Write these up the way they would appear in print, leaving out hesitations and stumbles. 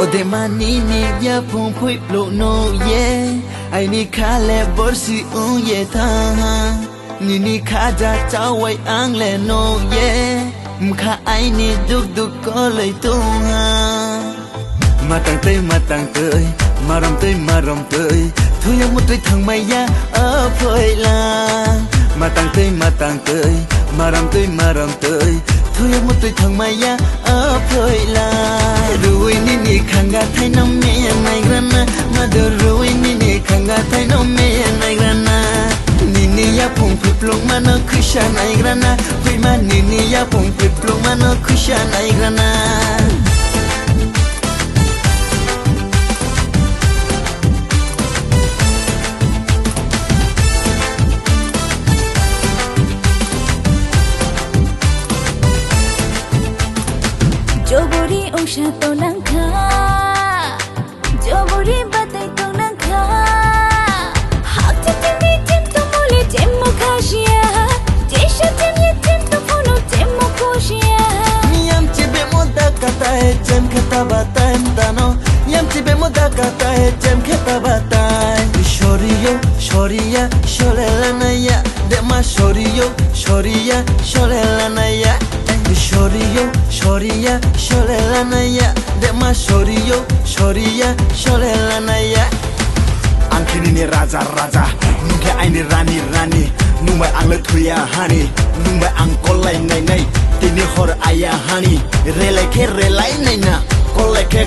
O de manini ya pun pui plo no ye ai ni kha le borsi un ye tha ni ni kha ja chao wai ang le no ye mkha ai ni duk duk ko lai tu ha matang tơi maram tơi thu yang một tơi thằng mày ya ở phơi la matang tơi maram tơi thu yang một tơi thằng mày ya ở phơi la ruồi ni khanga thay nom me nai grana ma do ruồi ni khanga thay nom me nai grana ni ya pung plong ma no khusha nai grana pui ma ni ya pung plong ma no khusha nai grana Jobori ongsha to nang kha Jobori batai to nang kha Hak tim ni tim to mole tim mo khashia Jesha tim ye tim to phono tim mo khoshia Yam chibe mo da kata hai jem khata batai mdano Yam chibe mo da kata hai jem khata batai Shoriya sholela na ya Dema shoriya sholela na ya Shoriya sholela na ya Dema shoriya sholela na ya Angkini ni raja Nungke aini rani Nungwe ang le tuya hani Nungwe ang kolai nai Tini hor ayah hani relai nai na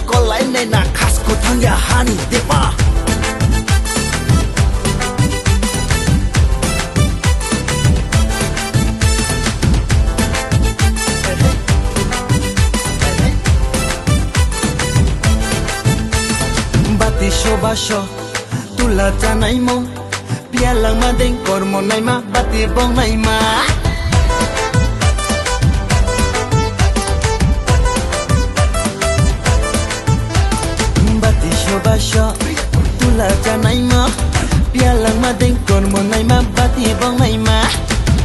kolai nai na Kasko tang ya hani Depa Basho tula janai mo pialang ma deng kormo nai ma bati bong nai ma bati basho tula janai mo pialang ma deng kormo nai ma bati bong nai ma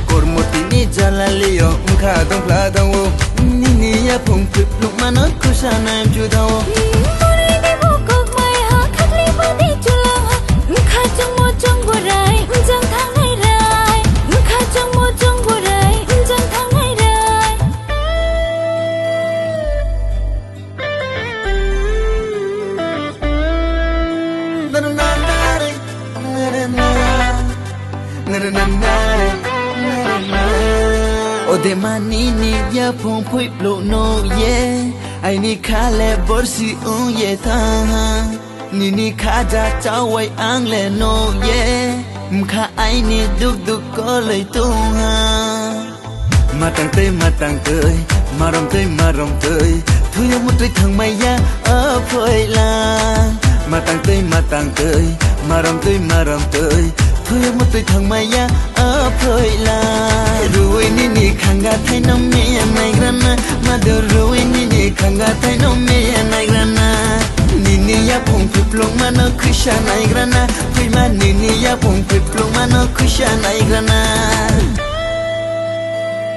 kormo tini jala leo mkha dong pla dong wo ni ya pung pip luk ma no kusana ju dawo O de manini ya pun pui plo no ye ai ni kha le borsi un ye tha ni kha ja chao wai ang le no ye mkha ai ni duk duk ko lai tu ha matang tơi maram tơi thu yang một tơi thằng mày ya ở phơi la matang tơi maram tơi thu yang một tơi thằng mày ya ở phơi la ruồi ni khanga thay nom me nai grana ma do ruồi ni khanga thay nom me nai grana ni ya pung plong ma no khusha nai grana pui ma ni ya pung plong ma no khusha nai grana